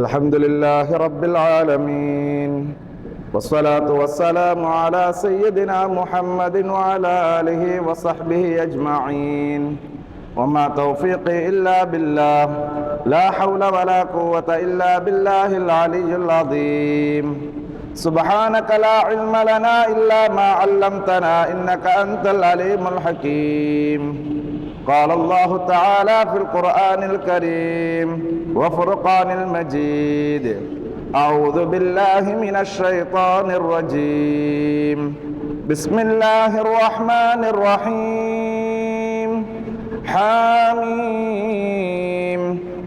الحمد لله رب العالمين، والصلاة والسلام على سيدنا محمد وعلى آله وصحبه أجمعين. وما توفيقي إلا بالله، لا حول ولا قوة إلا بالله العلي العظيم. سبحانك لا علم لنا إلا ما علمتنا إنك أنت العليم الحكيم. قال الله تعالى في القرآن الكريم وفرقان المجيد: أعوذ بالله من الشيطان الرجيم. بسم الله الرحمن الرحيم. حاميم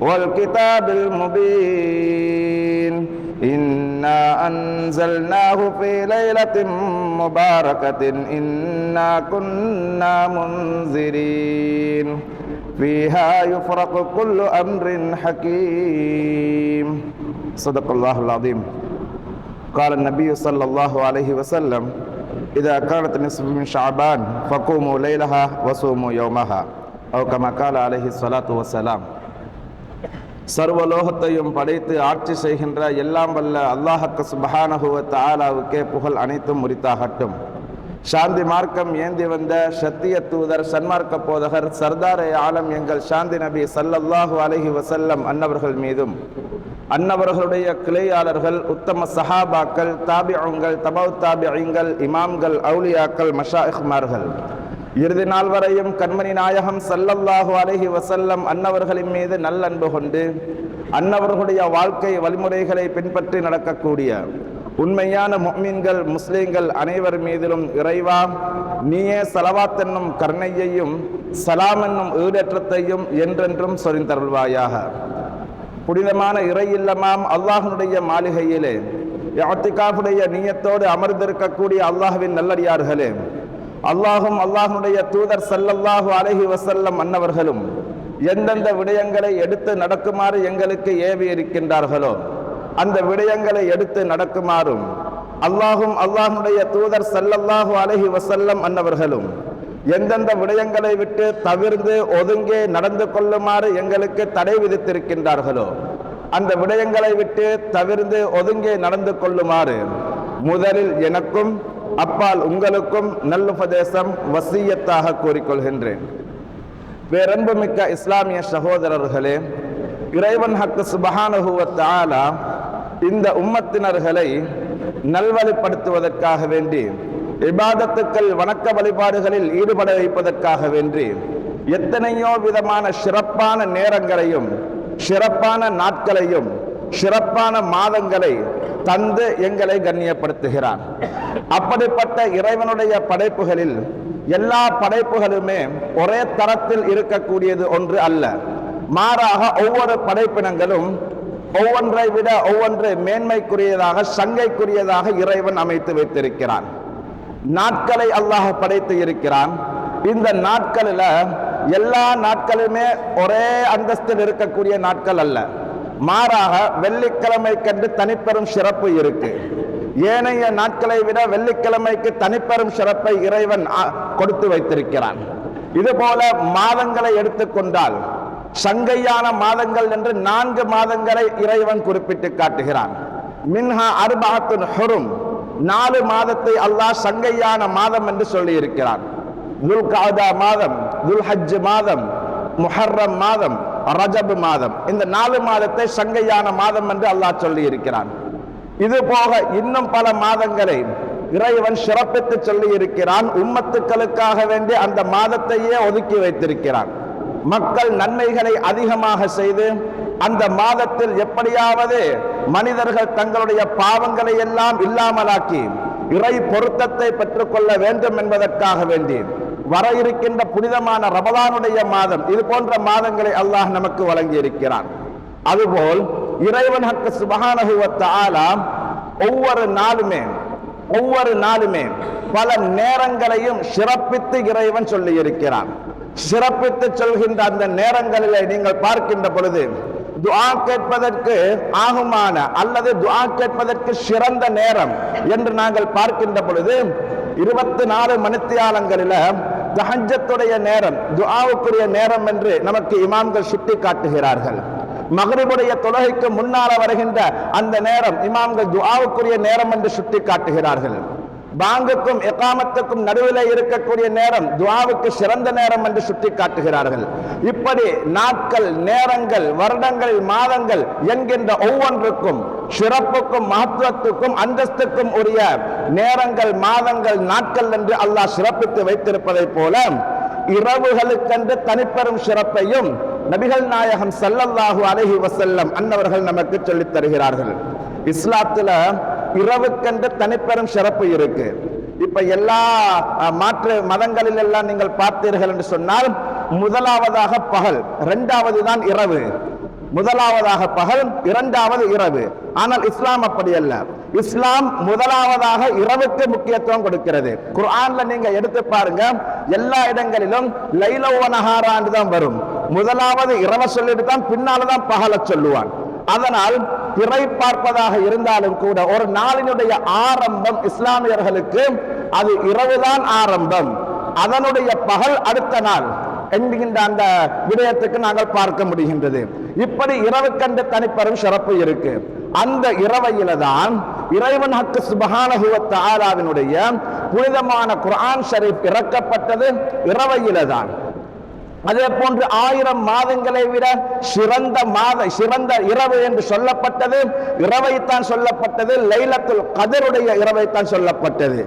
والكتاب المبين، إنا أنزلناه في ليلة مباركة إنا كنا منذرين فيها يفرق كل أمر حكيم. صدق الله العظيم. قال النبي صلى الله عليه وسلم: إذا كانت نصف من شعبان فقوموا ليلها وصوموا يومها، أو كما قال عليه الصلاة والسلام. சர்வலோகத்தையும் படைத்து ஆட்சி செய்கின்ற எல்லாம் வல்ல அல்லாஹ்வுக்கு சுப்ஹானஹு வ தஆலாவுக்கே புகழ் அனைத்தும் உரித்தாகட்டும். சாந்தி மார்க்கம் ஏந்தி வந்த சத்திய தூதர், சன்மார்க்க போதகர், சர்தாரே ஆலம் எங்கள் சாந்தி நபி ஸல்லல்லாஹு அலைஹி வஸல்லம் அன்னவர்கள் மீதும், அன்னவர்களுடைய கிளையாளர்கள், உத்தம சஹாபாக்கள், தாபிஊன்கள், தபவு தாபிஈன்கள், இமாம்கள், அவுலியாக்கள், மஷாயிஹ்மார்கள், இறுதி நாள் வரையும் கண்மணி நாயகம் ஸல்லல்லாஹு அலைஹி வஸல்லம் அன்னவர்களின் மீது நல்லன்பு கொண்டு அன்னவர்களுடைய வாழ்க்கை வழிமுறைகளை பின்பற்றி நடக்கக்கூடிய உண்மையான முஃமின்கள், முஸ்லிம்கள் அனைவர் மீதிலும் இறைவா நீயே ஸலவாத் என்னும் கருணையையும் சலாம் என்னும் ஈடேற்றத்தையும் என்றென்றும் சொரிந்தருள்வாயாக. புனிதமான இறை இல்லமாம் அல்லாஹ்வுடைய மாளிகையிலே இஅ்திகாஃபுடைய நியத்தோடு அமர்ந்திருக்கக்கூடிய அல்லாஹ்வின் நல்லடியார்களே, அல்லாஹும் அல்லாஹ்வுடைய தூதர் ஸல்லல்லாஹு அலைஹி வஸல்லம் அன்னவர்களும் எந்தெந்த விடயங்களை எடுத்து நடக்குமாறு எங்களுக்கு ஏவி இருக்கின்றார்களோ அந்த விடயங்களை எடுத்து நடக்குமாறும், அல்லாஹும் அல்லாஹ்வுடைய தூதர் ஸல்லல்லாஹு அலைஹி வஸல்லம் அன்னவர்களும் எந்தெந்த விடயங்களை விட்டு தவிர்ந்து ஒதுங்கி நடந்து கொள்ளுமாறு எங்களுக்கு தடை விதித்திருக்கின்றார்களோ அந்த விடயங்களை விட்டு தவிர்ந்து ஒதுங்கி நடந்து கொள்ளுமாறு முதலில் எனக்கும் அப்பால் உங்களுக்கும் நல்லுபதேசம் வசியத்தாக கூறிக்கொள்கின்றேன். பேரன்புமிக்க இஸ்லாமிய சகோதரர்களே, இறைவன் ஹக்கு சுப்ஹானஹு வ தஆலா இந்த உம்மத்தினர்களை நல்வழிப்படுத்துவதற்காக வேண்டி, இபாதத்துக்கள் வணக்க வழிபாடுகளில் ஈடுபட வைப்பதற்காக வேண்டி எத்தனையோ விதமான சிறப்பான நேரங்களையும் சிறப்பான நாட்களையும் சிறப்பான மாதங்களை தந்து எங்களை கண்ணியப்படுத்துகிறான். அப்படிப்பட்ட இறைவனுடைய படைப்புகளில் எல்லா படைப்புகளுமே ஒரே தரத்தில் இருக்கக்கூடியது ஒன்று அல்ல. மாறாக ஒவ்வொரு படைப்பினங்களும் ஒவ்வொன்றை விட ஒவ்வொன்று மேன்மைக்குரியதாக, சங்கைக்குரியதாக இறைவன் அமைத்து வைத்திருக்கிறான். நாட்களை அல்லாஹ் படைத்து இருக்கிறான். இந்த நாட்களில் எல்லா நாட்களுமே ஒரே அந்தஸ்தில் இருக்கக்கூடிய நாட்கள் அல்ல. மாறாக வெள்ளிக்கிழமைக்கென்று தனிப்பெரும் சிறப்பு இருக்கு. ஏனைய நாட்களை விட வெள்ளிக்கிழமைக்கு தனிப்பெரும் சிறப்பை இறைவன் கொடுத்து வைத்திருக்கிறான். இதுபோல மாதங்களை எடுத்துக்கொண்டால் சங்கையான மாதங்கள் என்று 4 மாதங்களை இறைவன் குறிப்பிட்டு காட்டுகிறான். மின்ஹா அர்பஅத்துன் ஹுரும், 4 மாதத்தை அல்லாஹ் சங்கையான மாதம் என்று சொல்லி இருக்கிறான். துல்காதா மாதம், துல்ஹஜ் மாதம், முஹர்ரம் மாதம், ரஜப் மாதம், இந்த 4 மாதத்தை சங்கையான மாதம் என்று அல்லாஹ் சொல்லி இருக்கிறான். இது போக இன்னும் பல மாதங்களை இறைவன் சிறப்பித்து சொல்லி இருக்கிறான். உம்மத்துக்களுக்காக வேண்டி அந்த மாதத்தையே ஒதுக்கி வைத்திருக்கிறான். மக்கள் நன்மைகளை அதிகமாக செய்து அந்த மாதத்தில் எப்படியாவது மனிதர்கள் தங்களுடைய பாவங்களை எல்லாம் இல்லாமலாக்கி இறை பொருத்தத்தை பெற்றுக்கொள்ள வேண்டும் என்பதற்காக வேண்டி வர இருக்கின்ற புனிதமான ரமலானுடைய மாதம், இது போன்ற மாதங்களை அல்லாஹ் நமக்கு வழங்கி இருக்கிறான். அதுபோல் இறைவன் ஹக்கு சுப்ஹானஹு வ தஆலா ஒவ்வொரு நாளுமே பல நேரங்களையும் சிறப்பித்து இறைவன் சொல்லி இருக்கிறான். சிறப்பித்து சொல்கின்ற அந்த நேரங்களிலே நீங்கள் பார்க்கின்ற பொழுது துஆ கேட்பதற்கு ஆகுமான அல்லது துஆ கேட்பதற்கு சிறந்த நேரம் என்று நாங்கள் பார்க்கின்ற பொழுது 24 மணித்தியாலங்களில் தஹஜ்ஜத்துடைய நேரம், துஆவுக்குரிய நேரம் என்று நமக்கு இமாம்கள் சுட்டி காட்டுகிறார்கள். மக்ரிபுடைய தொழுகைக்கு முன்னால வருகின்ற அந்த நேரம் இமாம்கள் துஆவுக்குரிய நேரம் என்று சுட்டி காட்டுகிறார்கள். பாங்குக்கும் இகாமத்துக்கும் நடுவில் இருக்கக்கூடிய நேரம் துஆவுக்கு சிறந்த நேரம் என்று சுட்டி காட்டுகிறார்கள். இப்படி நாட்கள், நேரங்கள், வருடங்கள், மாதங்கள் என்கின்ற ஒவ்வொன்றுக்கும் சிறப்புக்கும் மகத்துவத்துக்கும் அந்தஸ்துக்கும் உரிய நேரங்கள், மாதங்கள், நாட்கள் என்று அல்லாஹ் சிறப்பித்து வைத்திருப்பதை போல இரவுகளுக்கென்று தனிப்பெரும் சிறப்பையும் நபிகள் நாயகம் ஸல்லல்லாஹு அலைஹி வஸல்லம் அன்னவர்கள் நமக்கு சொல்லித் தருகிறார்கள். இஸ்லாத்துல இரவுக்கென்று தனிப்பெரும் சிறப்பு இருக்கு. இப்ப எல்லா மாற்று மதங்களில் எல்லாம் நீங்கள் பார்த்தீர்கள் என்று சொன்னால் முதலாவதாக பகல், இரண்டாவது தான் இரவு. முதலாவதாக பகல், இரண்டாவது இரவு. ஆனால் இஸ்லாம் அப்படி அல்ல. இஸ்லாம் முதலாவதாக இரவுக்கு முக்கியத்துவம் கொடுக்கிறது. குர்ஆன்ல நீங்க எடுத்து பாருங்க, எல்லா இடங்களிலும் லைல வ நஹாரான்னு தான் வரும். முதலாவது இரவை சொல்லிட்டு தான் பின்னால்தான் பகலை சொல்லுவான். அதனால் பிறை பார்ப்பதாக இருந்தாலும் கூட ஒரு நாளினுடைய ஆரம்பம் இஸ்லாமியர்களுக்கு அது இரவுதான் ஆரம்பம், அதனுடைய பகல் அடுத்த நாள் என்கின்ற அந்த விடயத்துக்கு நாங்கள் பார்க்க முடிகின்றது. இப்படி இரவுக்கென்று தனிப்பெரும் சிறப்பு இருக்கு. அந்த இரவையில தான் இறைவன் ஹக்கு சுப்ஹானஹு வ தஆலாவினுடைய புனிதமான குர்ஆன் ஷரீஃப் இறக்கப்பட்டது இரவையில தான். அதே போன்று 1000 மாதங்களை விட சிறந்த இரவு என்று சொல்லப்பட்டது இரவைத்தான் சொல்லப்பட்டது, லைலத்துல் கத்ருடைய இரவைத்தான் சொல்லப்பட்டது.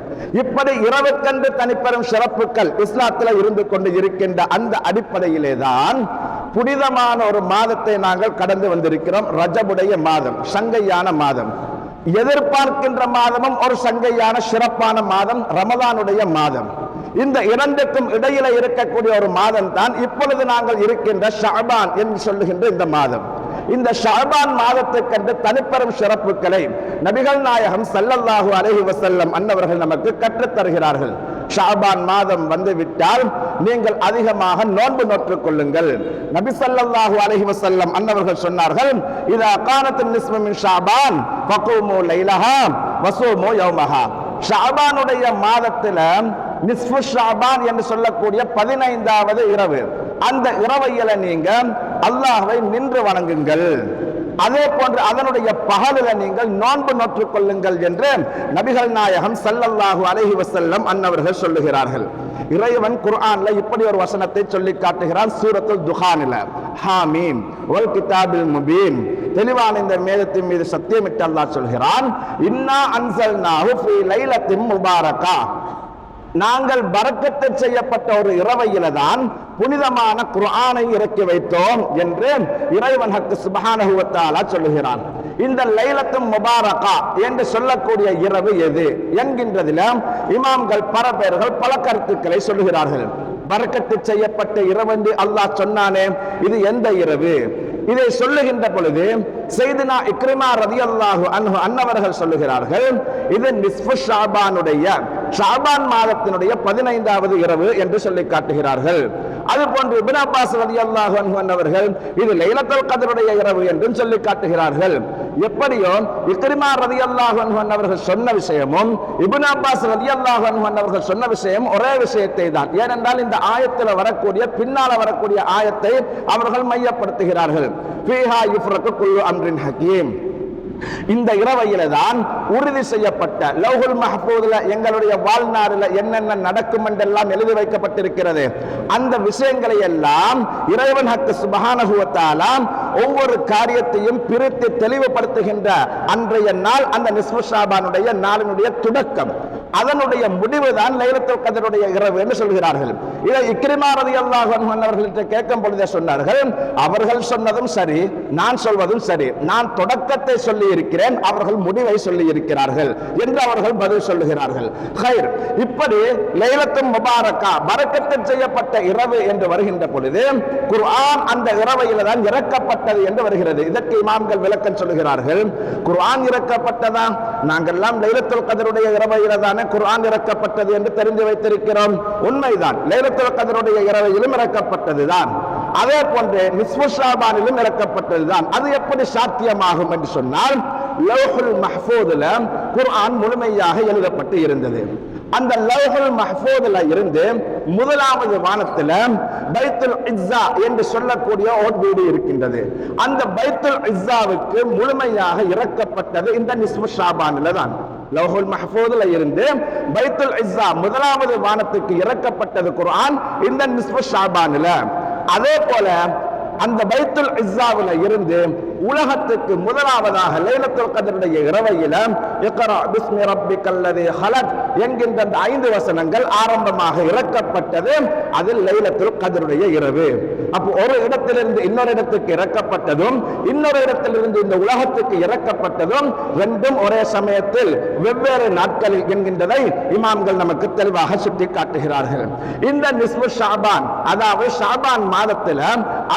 இப்படி இரவுக்கென்று தனிப்பெரும் சிறப்புகள் இஸ்லாத்தில் இருந்து கொண்டு இருக்கின்ற அந்த அடிப்படையிலே தான் புனிதமான ஒரு மாதத்தை நாங்கள் கடந்து வந்திருக்கிறோம். ரஜபுடைய மாதம், சங்கையான மாதம். எதிர்பார்க்கின்ற மாதமும் ஒரு சங்கையான சிறப்பான மாதம் ரமதானுடைய மாதம். இந்த இரண்டுக்கும் இடையில இருக்கக்கூடிய ஒரு மாதம் தான் இப்பொழுது நாங்கள் இருக்கின்ற ஷஅபான் என்று சொல்லுகின்ற இந்த மாதம். இந்த ஷஅபான் மாதத்துக்கென்று தனிப்பெரும் சிறப்புகளை நபிகள் நாயகம் ஸல்லல்லாஹு அலைஹி வஸல்லம் அன்னவர்கள் நமக்கு கற்றுத் தருகிறார்கள். ஷஅபான் மாதம் வந்துவிட்டால் நீங்கள் அதிகமாக நோன்பு நோற்றுக் கொள்ளுங்கள். நபி ஸல்லல்லாஹு அலைஹி வஸல்லம் அன்னவர்கள் சொன்னார்கள், இதா கானத்துன் நிஸ்ஃபு மின் ஷஅபான் ஃபகூமு லைலஹா வஸூமு யௌமஹா. ஷஅபானுடைய மாதத்துல நிஸ்ஃபு ஷஅபான் என்று சொல்லக்கூடிய 15வது இரவு, அந்த இரவையில நீங்க அல்லாஹ்வை நின்று வணங்குங்கள். அதே போன்று அதனுடைய பகலில நீங்கள் நோன்பு நோற்றுக் கொள்ளுங்கள் என்று நபிகள் நாயகம் ஸல்லல்லாஹு அலைஹி வஸல்லம் அன்னவர்கள் சொல்லுகிறார்கள். இறைவன் குர்ஆன்ல இப்படி ஒரு வசனத்தை சொல்லி காட்டுகிறான். சூரத்துல் துஹானில, ஹாமீம் வல் கிதாபில் முபீன், தெளிவான இந்த மேகத்தின் மீது சத்தியமிட்டு அல்லாஹ் சொல்கிறான், இன்னா அன்ஸல்நாஹு ஃபீ லைலத்தின் முபாரகா, நாங்கள் பரக்கத்து செய்யப்பட்ட ஒரு இரவையில தான் புனிதமான குர்ஆனை இறக்கி வைத்தோம் என்று இறைவன் ஹக்கு சுப்ஹானஹு வ தஆலா சொல்லுகிறான். இந்த லைலத்துல் முபாரகா என்று சொல்லக்கூடிய இரவு எது என்கின்றதில் இமாம்கள் பல பேர்கள் பல கருத்துக்களை சொல்லுகிறார்கள். பரக்கத்து செய்யப்பட்ட இரவு என்று அல்லாஹ் சொன்னானே, இது எந்த இரவு? இதை சொல்லுகின்ற பொழுது சையதுனா இக்ரிமா ரலியல்லாஹு அன்ஹு அன்னவர்கள் சொல்லுகிறார்கள், இது நிஸ்ஃபு ஷஅபானுடைய ஷஅபான் மாதத்தினுடைய 15வது இரவு என்று சொல்லி காட்டுகிறார்கள். அதுபோன்று இப்னு அப்பாஸ் ரலியல்லாஹு அன்ஹு அன்னவர்கள் இது லைலத்துல் கத்ருடைய இரவு என்றும் சொல்லி காட்டுகிறார்கள். எப்படியோ இக்ரிமா ரலியல்லாஹு அன்ஹு அன்னவர்கள் சொன்ன விஷயமும் இப்னு அப்பாஸ் ரலியல்லாஹு அன்ஹு அன்னவர்கள் சொன்ன விஷயம் ஒரே விஷயத்தை தான். ஏனென்றால் இந்த ஆயத்தில் வரக்கூடிய பின்னால வரக்கூடிய ஆயத்தை அவர்கள் மையப்படுத்துகிறார்கள். ஃபீஹா யுஃப்ரகு குல்லு அம்ரின் ஹகீம், இந்த இரவையில தான் உறுதி செய்யப்பட்ட லௌஹுல் மஹ்பூதுல எங்களுடைய வாழ்நாளில் என்னென்ன நடக்கும் என்றெல்லாம் எழுதி வைக்கப்பட்டிருக்கிறது. அந்த விஷயங்களை எல்லாம் இறைவன் ஹக்கு சுப்ஹானஹு வ தஆலா ஒவ்வொரு காரியத்தையும் பிரித்து தெளிவுபடுத்துகின்ற அன்றைய நாள் அந்த நிஸ்ஃபு ஷஅபானுடைய நாளினுடைய தொடக்கம், அதனுடைய முடிவு தான் லைலத்துல் கத்ருடைய இரவு என்று சொல்கிறார்கள். இதை இக்ரிமா ரலியல்லாஹு அன்ஹு அவர்களிட்ட கேட்கும் பொழுதே சொன்னார்கள், அவர்கள் சொன்னதும் சரி, நான் சொல்வதும் சரி, நான் தொடக்கத்தை சொல்லி இருக்கிறேன், அவர்கள் முடிவை சொல்லி இருக்கிறார்கள் என்று அவர்கள் பதில் சொல்லுகிறார்கள். ஹைர், இப்படி லைலத்துல் முபாரகா பரக்கத்து செய்யப்பட்ட இரவு என்று வருகின்ற பொழுது குர்ஆன் அந்த இரவையில தான் இறக்கப்பட்டது என்று வருகிறது. இதற்கு இமாம்கள் விளக்கம் சொல்லுகிறார்கள். குர்ஆன் இறக்கப்பட்டதா? நாங்கெல்லாம் லைலத்துல் கத்ருடைய இரவையில தானே குர்ஆன் இறக்கப்பட்டது என்று தெரிந்து வைத்திருக்கிறோம். உண்மைதான், லைலத்துல் கத்ருடைய இரவையிலும் இறக்கப்பட்டதுதான். அதே போன்று நிஸ்ஃபு ஷஅபானிலும் இறக்கப்பட்டதுதான். அது எப்படி சாத்தியமாகும் என்று சொன்னால், லௌஹுல் மஹ்ஃபூதுல குர்ஆன் முழுமையாக எழுதப்பட்டு இருந்தது. அந்த லௌஹுல் மஹ்ஃபூதுல இருந்து முதலாவது வானத்துல பைத்துல் இஸ்ஸா என்று சொல்லக்கூடிய ஒரு வீடு இருக்கின்றது. அந்த பைத்துல் இஸ்ஸாவுக்கு முழுமையாக இறக்கப்பட்டது இந்த நிஸ்ஃபு ஷாபானில் தான். லௌஹுல் மஹ்ஃபூதுல இருந்து பைத்துல் இஸ்ஸா முதலாவது வானத்துக்கு இறக்கப்பட்டது குர்ஆன் இந்த நிஸ்ஃபு ஷாபானில். அதே போல அந்த பைத்துல் இஸ்ஸாவில இருந்து உலகத்துக்கு முதலாவதாக லைலத்துல் கத்ருடைய இரவையில இக்ரா பிஸ்மி ரப்பிக்கல்லதி ஹலக் என்கின்ற அந்த 5 வசனங்கள் ஆரம்பமாக இறக்கப்பட்டது. அதில் லைலத்துல் கத்ருடைய இரவு. அப்போ ஒரு இடத்திலிருந்து இன்னொரு இடத்துக்கு இறக்கப்பட்டதும் இன்னொரு இடத்திலிருந்து இந்த உலகத்துக்கு இறக்கப்பட்டதும் ரெண்டும் ஒரே சமயத்தில் வெவ்வேறு நாட்களில் என்கின்றதை இமாம்கள் நமக்கு தெளிவாக சுட்டி காட்டுகிறார்கள். இந்த நிஸ்ஃபு ஷாபான், அதாவது ஷாபான் மாதத்தில்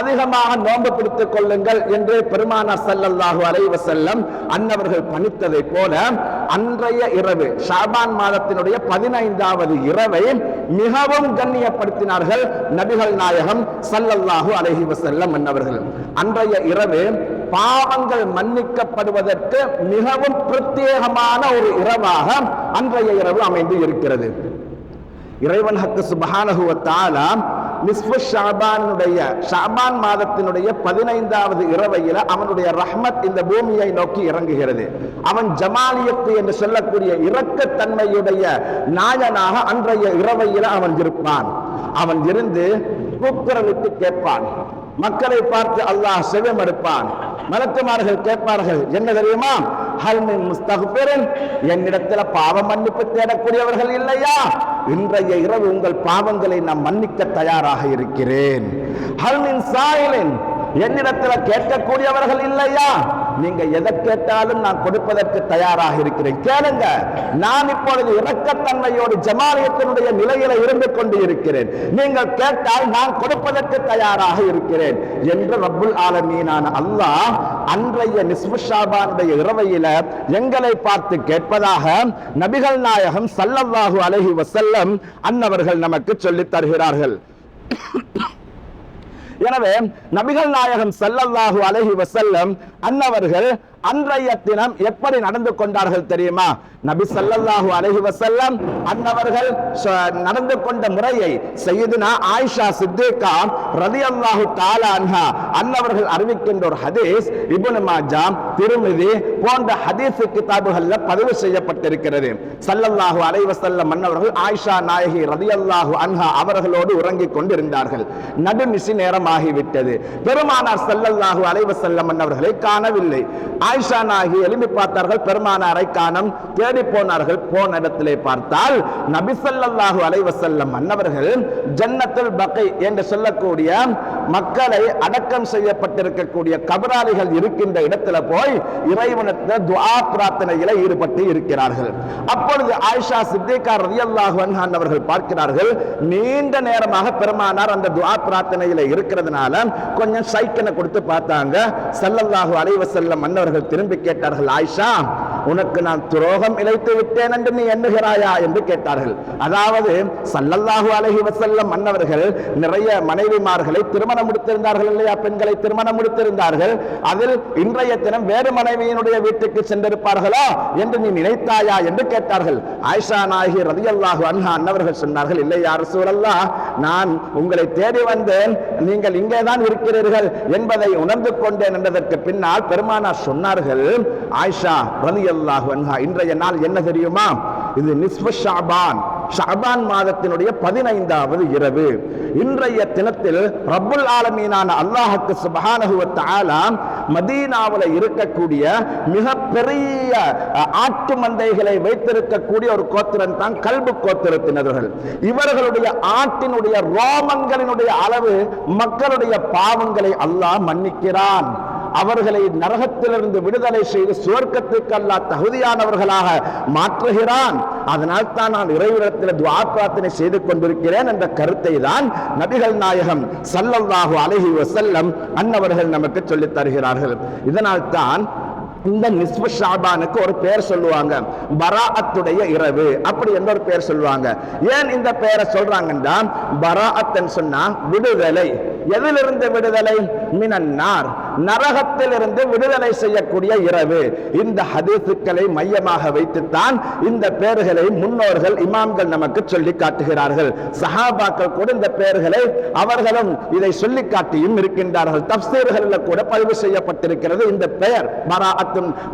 அதிகமாக நோன்பு பிடித்துக் கொள்ளுங்கள் என்று பெருமானார் ஸல்லல்லாஹு அலைஹி வஸல்லம் அன்னவர்கள் பணித்ததை போல அன்றைய இரவு ஷாபான் மாதத்தினுடைய 15வது இரவை மிகவும் கண்ணியப்படுத்தினார்கள் நபிகள் நாயகம் ஸல்லல்லாஹு அலைஹி வஸல்லம் அன்னவர்கள். அன்றைய இரவு பாவங்கள் மன்னிக்கப்படுவதற்கு மிகவும் பிரத்யேகமான ஒரு இரவாக அன்றைய இரவு அமைந்து இருக்கிறது. இறைவன் ஹக்கு சுப்ஹானஹு வ தஆலா நிஸ்ஃபு ஷாபானுடைய ஷாபான் மாதத்தினுடைய 15வது இரவையில அவனுடைய ரஹ்மத் இந்த பூமியை நோக்கி இறங்குகிறது. அவன் ஜமாலியத்து என்று சொல்லக்கூடிய இரக்கத்தன்மையுடைய நாயனாக அன்றைய இரவையில அவன் இருப்பான். அவன் இருந்து கூக்குரலிட்டு கேட்பான். மக்களை பார்த்து அல்லாஹ் செவிமடுப்பான். மலக்குமார்கள் கேட்பார்கள், என்ன தெரியுமா? ஹல் மின் முஸ்தக்பிரின், என்னிடத்துல பாவ மன்னிப்பு தேடக்கூடியவர்கள் இல்லையா? இன்றைய இரவு உங்கள் பாவங்களை நான் மன்னிக்க தயாராக இருக்கிறேன். ஹல் மின் சாயிலின், என்னிடத்துல கேட்கக்கூடியவர்கள் இல்லையா? நீங்க எதை கேட்டாலும் நான் கொடுப்பதற்கு தயாராக இருக்கிறேன், கேளுங்க. நான் இப்பொழுது இரக்கத்தன்மையோடு ஜமாலியத்தினுடைய நிலையில இருந்து கொண்டு இருக்கிறேன். நீங்கள் கேட்டால் நான் கொடுப்பதற்கு தயாராக இருக்கிறேன் என்று ரப்புல் ஆலமீனான அல்லாஹ் அன்றைய நிஸ்ஃபு ஷாபானுடைய இரவையில எங்களை பார்த்து கேட்பதாக நபிகள் நாயகம் ஸல்லல்லாஹு அலைஹி வஸல்லம் அன்னவர்கள் நமக்கு சொல்லித் தருகிறார்கள். எனவே நபிகள் நாயகம் ஸல்லல்லாஹு அலைஹி வஸல்லம் அன்னவர்கள் அன்றைய தினம் எப்படி நடந்து கொண்டார்கள் தெரியுமா? நபி ஸல்லல்லாஹு அலைஹி வஸல்லம் அன்னவர்கள் நடந்து கொண்ட முறையை சய்யிதுனா ஆயிஷா சித்திகா ரலியல்லாஹு தஆலா அன்ஹா அன்னவர்கள் அறிவிக்கின்ற ஒரு ஹதீஸ் இப்னு மாஜா, திர்மிதி போன்ற ஹதீஸ் கிதாபுகள்ல பதிவு செய்யப்பட்டிருக்கிறது. ஸல்லல்லாஹு அலைஹி வஸல்லம் அன்னவர்கள் ஆயிஷா நாயகி ரலியல்லாஹு அன்ஹா அவர்களோடு உறங்கிக் கொண்டிருந்தார்கள். நடுநிசி நேரமாகிவிட்டது. பெருமானார் ஸல்லல்லாஹு அலைஹி வஸல்லம் அன்னவர்களை காணவில்லை. ஆயிஷா நாயகி எழுப்பி பார்த்தார்கள், பெருமானாரை காணோம். தேடி போனார்கள். போன இடத்திலே பார்த்தால் நபி ஸல்லல்லாஹு அலைஹி வஸல்லம் அன்னவர்கள் ஜன்னத்துல் பகீ என்று சொல்லக்கூடிய மக்களை அடக்கம் செய்யப்பட்டிருக்கக்கூடிய கபராளிகள் இருக்கின்ற இடத்துல போய் இறைவனிடத்தில் துஆ பிரார்த்தனையில ஈடுபட்டு இருக்கிறார்கள். அப்பொழுது ஆயிஷா சித்திகா ரலியல்லாஹு அன்ஹா அவர்கள் பார்க்கிறார்கள், நீண்ட நேரமாக பெருமானார் அந்த துஆ பிரார்த்தனையில இருக்கிறதுனால கொஞ்சம் சைக்கினை கொடுத்து பார்த்தாங்க. ஸல்லல்லாஹு அலைஹி வஸல்லம் அன்னவர்கள் திரும்பி கேட்டார்கள், ஆயிஷா, உனக்கு நான் துரோகம் இழைத்து விட்டேன் என்று நீ எண்ணுகிறாயா என்று கேட்டார்கள். அதாவது ஸல்லல்லாஹு அலைஹி வஸல்லம் அன்னவர்கள் நிறைய மனைவிமார்களை திருமணம் முடித்திருந்தார்கள் இல்லையா? பெண்களை திருமணம் முடித்திருந்தார்கள். அதில் இன்றைய தினம் வேறு மனைவியினுடைய வீட்டுக்கு சென்றிருப்பார்களோ என்று நீ நினைத்தாயா என்று கேட்டார்கள். ஆயிஷா நாயகி ரலியல்லாஹு அன்ஹா அன்னவர்கள் சொன்னார்கள், இல்லை யா ரசூலல்லாஹ், நான் உங்களை தேடி வந்தேன், நீங்கள் இங்கேதான் இருக்கிறீர்கள் என்பதை உணர்ந்து கொண்டேன் என்றதற்கு பின்னால் பெருமானார் சொன்னார்கள், ஆயிஷா ரலியல்லாஹு அன்ஹா, இன்றைய நாள் என்ன தெரியுமா? இது நிஸ்ஃபு ஷாபான், ஷாபான் மாதத்தினுடைய 15வது இரவு. இன்றைய தினத்தில் ரப்புல் ஆலமீனான அல்லாஹ்வுக்கு சுப்ஹானஹு வ தஆலா மதீனாவில் இருக்கக்கூடிய மிகப்பெரிய ஆட்டு மந்தைகளை வைத்திருக்கக்கூடிய ஒரு கோத்திரம் தான் கல்பு கோத்திரத்தினர்கள். இவர்களுடைய ஆட்டினுடைய ரோமங்களினுடைய அளவு மக்களுடைய பாவங்களை அல்லாஹ் மன்னிக்கிறான். அவர்களை நரகத்திலிருந்து விடுதலை செய்து சுவர்க்கத்துக்கு அல்லாஹ் தகுதியானவர்களாக மாற்றுகிறான். அதனால் தான் நான் இறைவனிடத்தில் துஆ பிரார்த்தனை செய்து கொண்டிருக்கிறேன் என்ற கருத்தை தான் நபிகள் நாயகம் ஸல்லல்லாஹு அலைஹி வஸல்லம் அன்னவர்கள் நமக்கு சொல்லித் தருகிறார்கள். இதனால் தான் இந்த நிஸ்ஃபு ஷாபானுக்கு ஒரு பெயர் சொல்லுவாங்க, பராஅத்துடைய இரவு அப்படி என்ற ஒரு பெயர் சொல்லுவாங்க. ஏன் இந்த பெயரை சொல்றாங்கன்னா, பராஅத் சொன்னா விடுதலை. எதிலிருந்து விடுதலை? மினன்னார், நரகத்தில் இருந்து விடுதலை செய்யக்கூடிய இரவு. இந்த ஹதீஸுக்களை மையமாக வைத்துத்தான் இந்த பெயர்களை முன்னோர்கள் இமாம்கள் நமக்கு சொல்லி காட்டுகிறார்கள். சஹாபாக்கள் கூட இந்த பெயர்களை அவர்களும் இதை சொல்லி காட்டியும் இருக்கின்றார்கள். தஃப்சீர்களில் கூட பதிவு செய்யப்பட்டிருக்கிறது இந்த பெயர்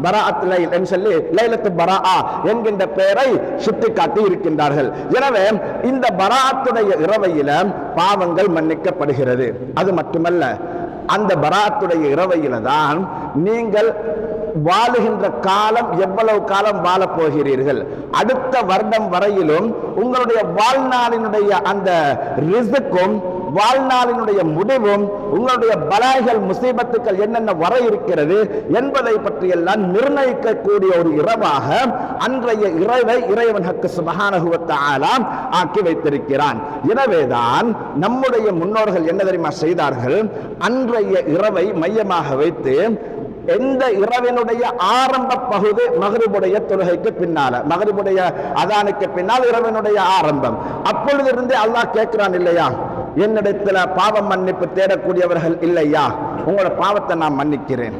பராஅத் லைல் என்று சொல்லி லைலத்து பராஆ என்கின்ற பெயரை சுட்டிக்காட்டி இருக்கின்றார்கள். எனவே இந்த பராஅத்துடைய இரவையில பாவங்கள் மன்னிக்கப்படுகிறது. அது மட்டுமல்ல, அந்த பராஅத்துடைய இரவையில தான் நீங்கள் வாழுகின்ற காலம் எவ்வளவு காலம் வாழப் போகிறீர்கள், அடுத்த வருடம் வரையிலும் உங்களுடைய வாழ்நாளினுடைய அந்த ரிஸ்க்கும் வாழ்நாளினுடைய முடிவும் உங்களுடைய பலாய்கள் முசீபத்துக்கள் என்னென்ன வர இருக்கிறது என்பதை பற்றியெல்லாம் நிர்ணயிக்கக்கூடிய ஒரு இரவாக அன்றைய இரவை இறைவன் சுப்ஹானஹு வ தஆலா ஆக்கி வைத்திருக்கிறான். எனவேதான் நம்முடைய முன்னோர்கள் என்ன தெரியுமா செய்தார்கள், அன்றைய இரவை மையமாக வைத்து எந்த இரவினுடைய ஆரம்ப பகுதி மக்ரிபுடைய தொழுகைக்கு பின்னால, மக்ரிபுடைய அதானுக்கு பின்னால் இரவினுடைய ஆரம்பம், அப்பொழுது இருந்து அல்லாஹ் கேட்கிறான் இல்லையா, என்னிடத்துல பாவம் மன்னிப்பு தேடக்கூடியவர்கள் இல்லையா, உங்களோட பாவத்தை நான் மன்னிக்கிறேன்.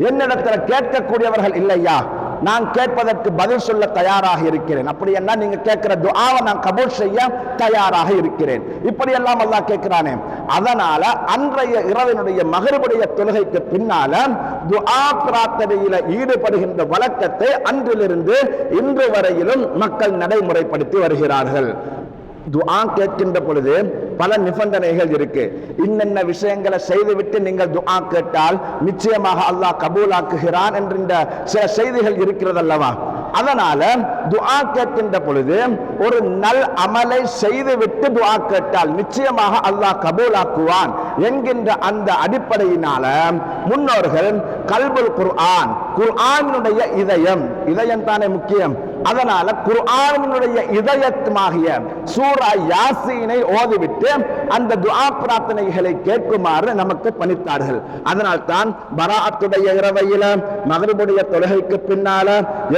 என்னிடத்துல கேட்கக்கூடியவர்கள் இல்லையா, நான் கேட்பதற்கு பதில் சொல்ல தயாராக இருக்கிறேன். அப்படி என்ன நீங்க கேட்கிற துஆவை நான் கபூல் செய்ய தயாராக இருக்கிறேன். இப்படி எல்லாம் அல்லாஹ் கேட்கிறானே. அதனால அன்றைய இரவினுடைய மக்ரிபுடைய தொழுகைக்கு பின்னால துஆ பிரார்த்தனையில ஈடுபடுகின்ற வழக்கத்தை அன்றிலிருந்து இன்று வரையிலும் மக்கள் நடைமுறைப்படுத்தி வருகிறார்கள். துஆ கேட்கின்ற பொழுது பல நிபந்தனைகள் இருக்கு. இன்னென்ன விஷயங்களை செய்துவிட்டு நீங்கள் துஆ கேட்டால் நிச்சயமாக அல்லாஹ் கபூலாக்குகிறான் என்கின்ற சில செய்திகள் இருக்கிறது அல்லவா. அதனால துஆ கேட்கின்ற பொழுது ஒரு நல் அமலை செய்துவிட்டு துஆ கேட்டால் நிச்சயமாக அல்லாஹ் கபூலாக்குவான் என்கின்ற அந்த அடிப்படையினால முன்னோர்கள் கல்புல் குர்ஆன், குர்ஆனுடைய இதயம் தானே முக்கியம். அதனால குர்ஆனுடைய இதயமாகிய சூரா யாசீனை ஓதிவிட்டு அந்த துஆ பிரார்த்தனைகளை கேட்குமாறு நமக்கு பணித்தார்கள். அதனால் தான் பராஅத்துடைய இரவையில மக்ரிபுடைய தொழுகைக்கு பின்னால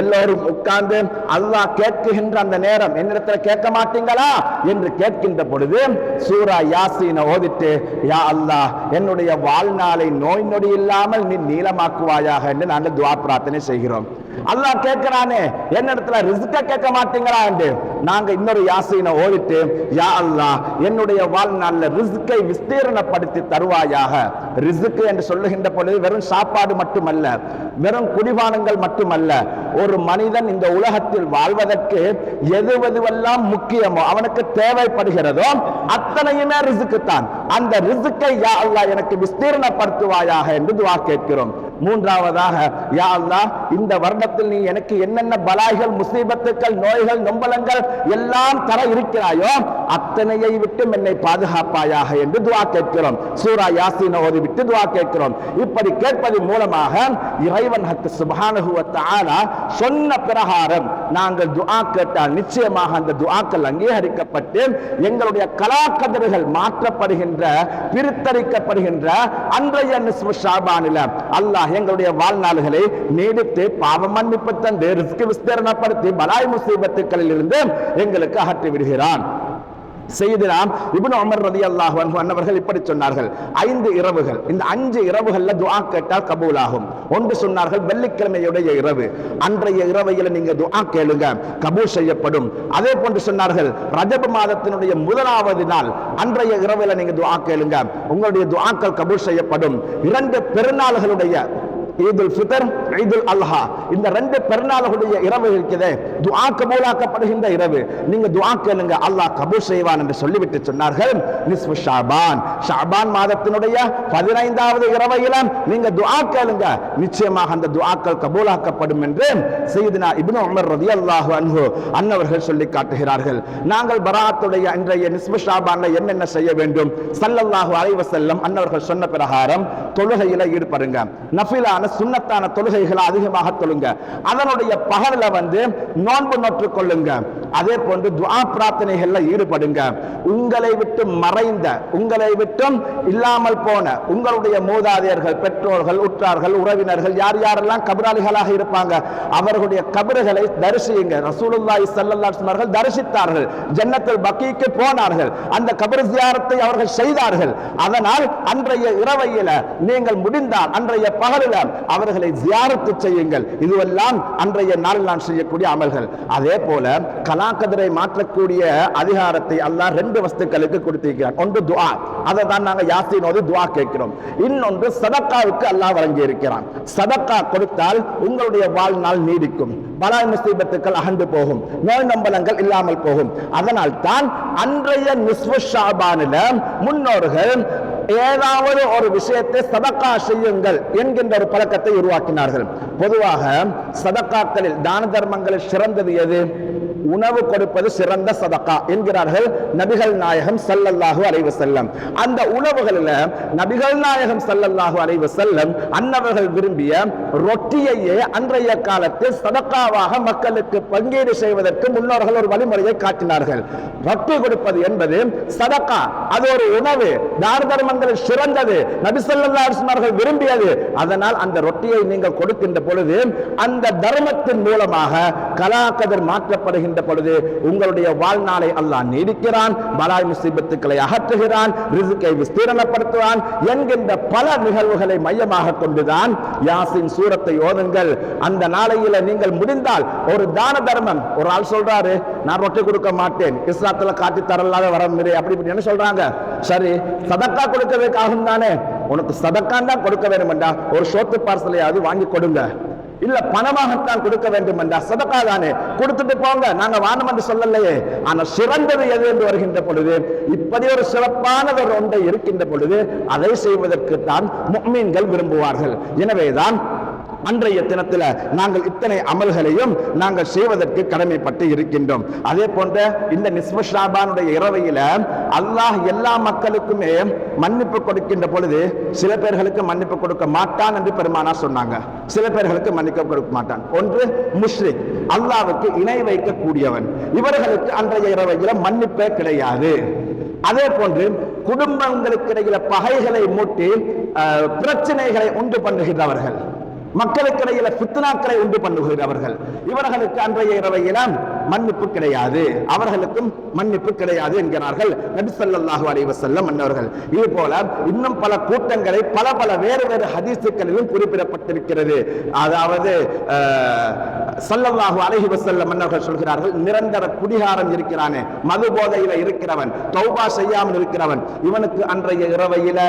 எல்லோரும் உட்கார்ந்து அல்லாஹ் கேட்கின்ற அந்த நேரம், என்னிடத்துல கேட்க மாட்டீங்களா என்று கேட்கின்ற பொழுது சூரா யாசீனை ஓதிட்டு, யா அல்லாஹ் என்னுடைய வாழ்நாளை நோய் நொடி இல்லாமல் நீ நீளமாக்குவாயாக என்று நாங்கள் துஆ பிரார்த்தனை செய்கிறோம். அல்லாஹ் கேட்கிறானே, என்னிடத்துல ரிஸ்க கேட்க மாட்டீங்களா என்று நாங்க இன்னொரு யாசீனை ஓதிட்டு, யா அல்லாஹ் என்னுடைய வாழ்நாள்ல ரிஸ்கை விஸ்தீரணப்படுத்தி தருவாயாக. ரிஸ்க் என்று சொல்லுகின்ற பொழுது வெறும் சாப்பாடு மட்டுமல்ல, வெறும் குடிபானங்கள் மட்டுமல்ல, ஒரு மனிதன் இந்த உலகத்தில் வாழ்வதற்கு எதுவெல்லாம் முக்கியமோ அவனுக்கு தேவைப்படுகிறதோ அத்தனையுமே ரிஸ்க் தான். அந்த ரிஸ்கை யா அல்லாஹ் எனக்கு விஸ்தீரணப்படுத்துவாயாக என்று துஆ கேட்கிறோம். மூன்றாவதாக, யா அல்லாஹ் இந்த வருடத்தில் நீ எனக்கு என்னென்ன பலாய்கள் முசீபத்துக்கள் நோய்கள் நொம்பலங்கள் எல்லாம் தர இருக்கிறாயோ அத்தனையை விட்டு என்னை பாதுகாப்பாயாக என்று துஆ கேட்கிறோம். சூரா யாசீனை ஓதிவிட்டு துஆ கேட்கிறோம். இப்படி கேட்பதன் மூலமாக இறைவன் சுப்ஹானஹு வ தஆலா சொன்ன பிரகாரம் நாங்கள் துஆ கேட்டால் நிச்சயமாக அந்த துஆக்கள் அங்கீகரிக்கப்பட்டு எங்களுடைய கலாக்கதிர்கள் மாற்றப்படுகின்ற பிரித்தரிக்கப்படுகின்ற அன்றைய நிஸ்ஃபு ஷாபானில அல்லாஹ் எங்களுடைய வாழ்நாள்களை நீடித்து பாவ மன்னிப்பு தந்து ரிஸ்க் விஸ்தீரணப்படுத்தி பலாய் முசீபத்துக்களில் இருந்து எங்களுக்கு அகற்றி விடுகிறான். சையதுனா இப்னு உமர் ரலியல்லாஹு அன்ஹு அன்னவர்கள் இப்படி சொன்னார்கள், 5 இரவுகள், இந்த 5 இரவுகள்ல துஆ கேட்டால் கபூலாகும். ஒன்று சொன்னார்கள் வெள்ளிக்கிழமையுடைய இரவு, அன்றைய இரவையில நீங்க துஆ கேளுங்க கபூல் செய்யப்படும். அதே போன்று சொன்னார்கள் ரஜப் மாதத்தினுடைய முதலாவது நாள் அன்றைய இரவையில நீங்க துஆ கேளுங்க, உங்களுடைய துஆக்கள் கபூல் செய்யப்படும். 2 பெருநாள்களுடைய ஈதுல் ஃபித்ர், ஈதுல் அல்ஹா, இந்த 2 பெருநாளுடைய இரவு இருக்கிறதே துஆ கபூலாக்கப்படுகின்ற இரவு, நீங்க துஆ கேளுங்க அல்லாஹ் கபூல் செய்வான் என்று சொல்லிவிட்டு சொன்னார்கள் நிஸ்ஃபு ஷாபான், ஷாபான் மாதத்தினுடைய 15வது இரவையில நீங்க துஆ கேளுங்க நிச்சயமாக அந்த துஆக்கள் கபூலாக்கப்படும் என்று சையதுனா இப்னு உமர் ரலியல்லாஹு அன்ஹு அன்னவர்கள் சொல்லி காட்டுகிறார்கள். நாங்கள் பராஅத்துடைய இன்றைய நிஸ்ஃபு ஷாபான்ல என்னென்ன செய்ய வேண்டும், ஸல்லல்லாஹு அலைஹி வஸல்லம் அன்னவர்கள் சொன்ன பிரகாரம் தொழுகையில ஈடுபடுங்க, நஃபிலான சுன்னத்தான தொழுகைகளை அதிகமாக தொழுங்க. அதனுடைய பகல்ல நோன்பு நோற்றுக் கொள்ளுங்க. அதே போன்று துஆ பிரார்த்தனைகள்ல ஈடுபடுங்க. உங்களை விட்டு மறைந்த, உங்களை விட்டும் இல்லாமல் போன உங்களுடைய மூதாதையர்கள், பெற்றோர்கள், உற்றார்கள், உறவினர்கள் யார் யாரெல்லாம் கபராளிகளாக இருப்பாங்க அவர்களுடைய கபறுகளை தரிசியுங்க. ரசூலுல்லாஹி ஸல்லல்லாஹு அலைஹி வஸல்லம் அவர்கள் தரிசித்தார்கள். ஜன்னத்துல் பக்கீக்கு போனார்கள். அந்த கபர் ஜியாரத்தை அவர்கள் செய்தார்கள். அதனால் அன்றைய இரவையில நீங்கள் முடிந்தால் அன்றைய பகலில் அவர்களை ஜியாரத்து செய்யுங்கள். இதுவெல்லாம் அன்றைய நாள் நான் செய்யக்கூடிய அமல்கள். அதே போல கலாக்கதிரை மாற்றக்கூடிய அதிகாரத்தை அல்லாஹ் 2 வஸ்துக்களுக்கு கொடுத்திருக்கிறார். ஒன்று துஆ, அதை தான் நாங்கள் யாசீன் ஓதி துஆ கேட்கிறோம். இன்னொன்று சதக்காவுக்கு அல்லாஹ் வழங்கி இருக்கிறான். சதக்கா கொடுத்தால் உங்களுடைய வாழ்நாள் நீடிக்கும், பலாய் முசீபத்துக்கள் அகன்று போகும், நோய் நம்பலங்கள் இல்லாமல் போகும். அதனால் தான் அன்றைய நிஸ்ஃபு ஷாபானில முன்னோர்கள் ஏதாவது ஒரு விஷயத்தை சதக்கா செய்யுங்கள் என்கின்ற ஒரு பழக்கத்தை உருவாக்கினார்கள். பொதுவாக சதக்காக்களில், தான தர்மங்களில் சிறந்தது எது? உணவு கொடுப்பது சிறந்த சதக்கா என்கிறார்கள் நபிகள் நாயகம் ஸல்லல்லாஹு அலைஹி வஸல்லம். அந்த உணவுகளில் நபிகள் நாயகம் ஸல்லல்லாஹு அலைஹி வஸல்லம் அன்னவர்கள் விரும்பிய ரொட்டியையே அன்றைய காலத்தில் சதக்காவாக மக்களுக்கு பங்கீடு செய்வதற்கு முன்னோர்கள் ஒரு வழிமுறையை காட்டினார்கள். ரொட்டி கொடுப்பது என்பது சதக்கா, அது ஒரு உணவு, தான தர்மங்களில் சிறந்தது, நபி ஸல்லல்லாஹு அலைஹி வஸல்லம் அவர்கள் விரும்பியது. அதனால் அந்த ரொட்டியை நீங்கள் கொடுக்கின்ற பொழுது அந்த தர்மத்தின் மூலமாக கலாக்கதிர் மாற்றப்படுகின்ற பொழுது உங்களுடைய வாழ்நாளை அல்லாஹ் நீடிக்கிறான், பலாய் முசீபத்துக்களை அகற்றுகிறான், ரிஸ்கை விஸ்தீரணப்படுத்துவான் என்கின்ற பல நிகழ்வுகளை மையமாக கொண்டுதான் யாசின் சூரத்தை ஓதுங்கள். அந்த நாளையில நீங்கள் முடிந்தால் ஒரு தான தர்மம், ஒரு ஆள் சொல்றாரு நான் ரொட்டி கொடுக்க மாட்டேன், இஸ்லாத்துல காட்டி தரலாத வரமுறை அப்படி இப்படின்னு சொல்றாங்க. சரி, சதக்கா கொடுக்கறதுக்காகும் தானே, உனக்கு சதக்கான் தான் கொடுக்க வேண்டும் என்றா ஒரு சோத்து பார்சலையாவது வாங்கி கொடுங்க. இல்ல பணமாகத்தான் கொடுக்க வேண்டும் என்றா சதக்கா தானே, கொடுத்துட்டு போங்க, நாங்க வானம் என்று சொல்லலையே. ஆனா சிறந்தது எது என்று வருகின்ற பொழுது, இப்படி ஒரு சிறப்பானது ஒன்றை இருக்கின்ற பொழுது அதை செய்வதற்கு தான் முஃமின்கள் விரும்புவார்கள். எனவேதான் அன்றைய தினத்தில் நாங்கள் இத்தனை அமல்களையும் நாங்கள் செய்வதற்கு கடமைப்பட்டு இருக்கின்றோம். அதே போன்ற இந்த நிஸ்ஃபு ஷாபானுடைய இரவையில அல்லாஹ் எல்லா மக்களுக்குமே மன்னிப்பு கொடுக்கின்ற பொழுது சில பேர்களுக்கு மன்னிப்பு கொடுக்க மாட்டான் என்று பெருமானா சொன்னாங்க, சில பேர்களுக்கு மன்னிப்பு கொடுக்க மாட்டான். ஒன்று முஷ்ரிக், அல்லாஹ்வுக்கு இணை வைக்கக்கூடியவன், இவர்களுக்கு அன்றைய இரவையில மன்னிப்பே கிடையாது. அதே போன்று குடும்பங்களுக்கு இடையில பகைகளை மூட்டி பிரச்சனைகளை உண்டு பண்ணுகின்றவர்கள், மக்களுக்கிடையில ஃபித்னாக்களை உண்டு பண்ணுகிறவர்கள், இவர்களுக்கு அன்றைய இரவையில மன்னிப்பு கிடையாது, அவர்களுக்கும் மன்னிப்பு கிடையாது என்கிறார்கள் நபி ஸல்லல்லாஹு அலைஹி வஸல்லம் அன்னவர்கள். இது போல இன்னும் பல கூட்டங்களை பல பல வேறு வேறு ஹதீஸுகளிலும் குறிப்பிடப்பட்டிருக்கிறது. அதாவது ஸல்லல்லாஹு அலைஹி வஸல்லம் அன்னவர்கள் சொல்கிறார்கள், நிரந்தர குடிகாரன் இருக்கிறானே, மது போதையில இருக்கிறவன், தௌபா செய்யாமல் இருக்கிறவன், இவனுக்கு அன்றைய இரவையில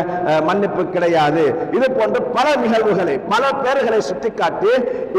மன்னிப்பு கிடையாது. இது போன்ற பல நிகழ்வுகளை பல பேர்களை சுட்டிக்காட்டி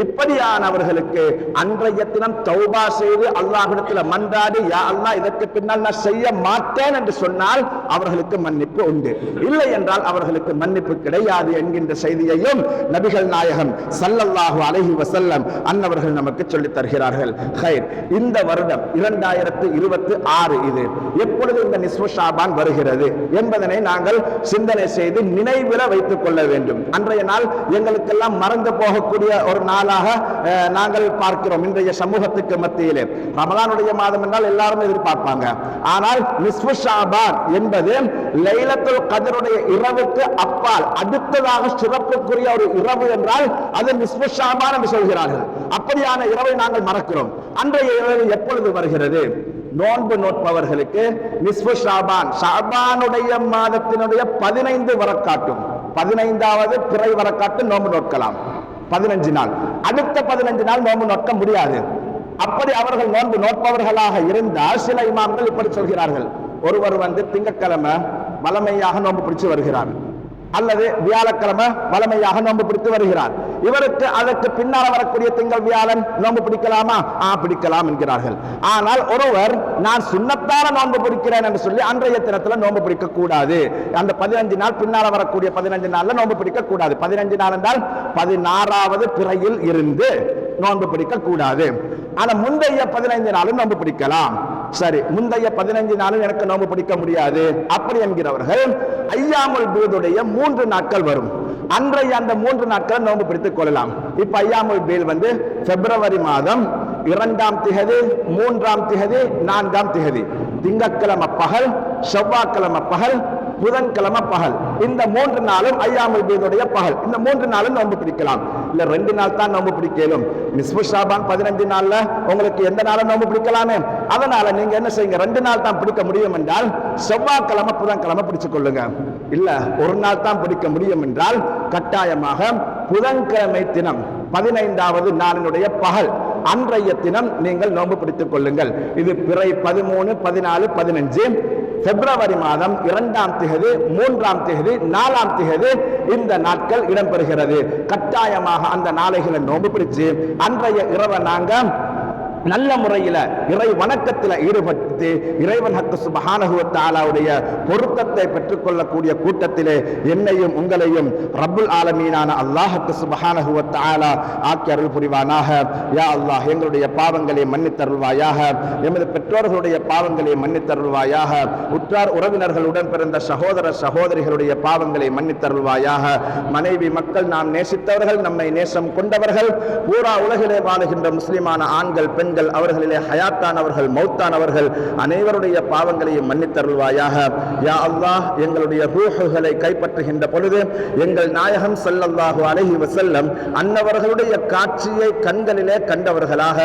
இப்படியானவர்களுக்கு அன்றைய தினம் தௌபா செய்து அல்லாஹ்விடத்தில் மன்றாடி, யா அல்லாஹ் இதற்கு பின்னால் நான் செய்ய மாட்டேன் என்று சொன்னால் அவர்களுக்கு மன்னிப்பு உண்டு, இல்லை என்றால் அவர்களுக்கு மன்னிப்பு கிடையாது என்கின்ற செய்தியையும் நபிகள் நாயகம் ஸல்லல்லாஹு அலைஹி வஸல்லம் அன்னவர்கள் நமக்கு சொல்லித் தருகிறார்கள். ஹைர், இந்த வருடம் 2026 இது எப்பொழுது இந்த நிஸ்ஃபு ஷாபான் வருகிறது என்பதனை நாங்கள் சிந்தனை செய்து நினைவில வைத்துக் கொள்ள வேண்டும். அன்றைய நாள் எங்களுக்கெல்லாம் மறந்து போகக்கூடிய ஒரு நாளாக நாங்கள் பார்க்கிறோம். இன்றைய சமூகத்துக்கு மத்தியிலே ரமலானுடைய மாதம் என்றால் எல்லாரும் எதிர்பார்ப்பாங்க. ஆனால் நிஸ்ஃபு ஷாபான் என்பது லைலத்துல் கத்ருடைய இரவுக்கு அப்பால் அடுத்ததாக சிறப்புக்குரிய ஒரு இரவு என்றால் அது நிஸ்ஃபு ஷாபான் என்று சொல்கிறார்கள். அப்படியான இரவை நாங்கள் மறக்கிறோம். அன்றைய இரவு எப்பொழுது வருகிறது? நோன்பு நோட்பவர்களுக்கு நிஸ்ஃபு ஷாபான், ஷாபானுடைய மாதத்தினுடைய 15 வரக்காட்டும், 15வது பிறை வரக்காட்டு நோன்பு நோக்கலாம். 15 நாள், அடுத்த 15 நாள் நோன்பு நோக்க முடியாது. அப்படி அவர்கள் நோன்பு நோட்பவர்களாக இருந்தால் சில இமாம்கள் இப்படி சொல்கிறார்கள், ஒருவர் திங்கட்கிழமை வளமையாக நோன்பு பிடிச்சு வருகிறார், அல்லது வியாழக்கிழமை வளமையாக நோன்பு பிடித்து வருகிறார், இவருக்கு அதற்கு பின்னால் வரக்கூடிய திங்கள் வியாழன் நோன்பு பிடிக்கலாமா? பிடிக்கலாம் என்கிறார்கள். ஆனால் ஒருவர் நான் சுன்னத்தான நோன்பு பிடிக்கிறேன் என்று சொல்லி அன்றைய தினத்துல நோன்பு பிடிக்க கூடாது. அந்த 15 நாள் பின்னால வரக்கூடிய 15 நாள்ல நோன்பு பிடிக்க கூடாது. 15 நாள் என்றால் 16வது பிறையில் இருந்து நோன்பு பிடிக்க கூடாது. ஆனா முந்தைய 15 நாளும் நோன்பு பிடிக்கலாம். சரி, முந்தைய 15 நாளும் எனக்கு நோன்பு பிடிக்க முடியாது அப்படி என்கிறவர்கள் ஐயாமுல் பீதுடைய 3 நாட்கள் வரும். அன்றைய அந்த 3 நாட்களை நோன்பு பிடித்துக் கொள்ளலாம். இப்ப ஐயாமுல் பீல் பிப்ரவரி மாதம் 2ஆம் திகதி, 3ஆம் திகதி, 4ஆம் திகதி, திங்கட்கிழமை பகல், செவ்வாய்க்கிழமை பகல், புதன்கிழமை பகல், இந்த 3 நாளும் ஐயாமுல் பீதுடைய பகல். இந்த 3 நாளும் நோன்பு பிடிக்கலாம். இல்ல 2 நாள் தான் நோன்பு பிடிக்கலும். நிஸ்பு ஷாபான் 15 நாள்ல உங்களுக்கு எந்த நாளும் நோன்பு பிடிக்கலாமே. அதனால நீங்க என்ன செய்யுங்க, 2 நாள் தான் பிடிக்க முடியும் என்றால் செவ்வாய்க்கிழமை புதன்கிழமை பிடிச்சுக் கொள்ளுங்க. இல்ல 1 நாள் தான் பிடிக்க முடியும் என்றால் கட்டாயமாக புதன்கிழமை தினம் 15வது நாளினுடைய பகல் அன்றைய தினம் நீங்கள் நோன்பு பிடித்துக் கொள்ளுங்கள். இது பிறை 13, 14, 15 பிப்ரவரி மாதம் 2ஆம் திகதி, 3ஆம் திகதி, 4ஆம் திகதி இந்த நாட்கள் இடம்பெறுகிறது. கட்டாயமாக அந்த நாளைகளை நோன்பு பிடிச்சு அன்றைய இரவை நாங்க நல்ல முறையில் இறை வணக்கத்தில் ஈடுபட்டு இறைவன் சுப்ஹானஹு வ தஆலாவுடைய பொருத்தத்தை பெற்றுக்கொள்ளக்கூடிய கூட்டத்திலே என்னையும் உங்களையும் ரப்புல் ஆலமீனான அல்லாஹ் சுப்ஹானஹு வ தஆலா ஆக்கி அருள் புரிவானாக. யா அல்லாஹ், எங்களுடைய பாவங்களை மன்னித்தருள்வாயாக, எமது பெற்றோர்களுடைய பாவங்களை மன்னித்தருள்வாயாக, உற்றார் உறவினர்களுடன் பிறந்த சகோதர சகோதரிகளுடைய பாவங்களை மன்னித்தருள்வாயாக. மனைவி மக்கள், நாம் நேசித்தவர்கள், நம்மை நேசம் கொண்டவர்கள், பூரா உலகிலே வாழுகின்ற முஸ்லிமான ஆண்கள் பெண்கள், அவர்களிலே ஹயாத்தானவர்கள் மௌத்தானவர்கள் அனைவருடைய பாவங்களையும் மன்னித்தருள்வாயாக. யா அல்லாஹ், எங்களுடைய ரூஹுகளை கைப்பற்றுகின்ற பொழுது எங்கள் நாயகம் ஸல்லல்லாஹு அலைஹி வஸல்லம் அன்னவர்களுடைய காட்சியை கண்களிலே கண்டவர்களாக,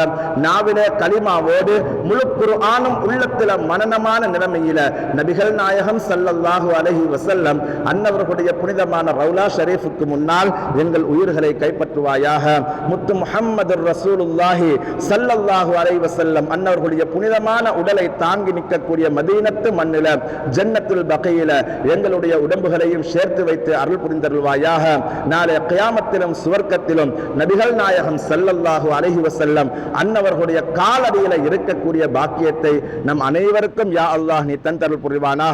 நாவிலே கலிமாவோடு முழு குர்ஆனும் உள்ளத்தில மனனமான நிலைமையில நபிகள் நாயகம் ஸல்லல்லாஹு அலைஹி வஸல்லம் அன்னவர்களுடைய புனிதமான ரவுலா ஷரீஃபுக்கு முன்னால் எங்கள் உயிர்களை கைப்பற்றுவாயாக. முத்து முஹம்மது ரசூலுல்லாஹி ஸல்லல்லாஹு அலைஹி வஸல்லம் அன்னவர்களுடைய புனிதமான உடலை தாங்கி நிற்கக்கூடிய மதீனத்து மண்ணில ஜன்னத்துல் பகீல எங்களுடைய உடம்புகளையும் சேர்த்து வைத்து அருள் புரிந்தருள்வாயாக. நாளை கியாமத்திலும் சுவர்க்கத்திலும் நபிகள் நாயகம் ஸல்லல்லாஹு அலைஹி வஸல்லம் அன்னவர்களுடைய காலடியில இருக்கக்கூடிய பாக்கியத்தை நம் அனைவருக்கும் யா அல்லாஹ் நீ தந்தருள் புரிவானாக.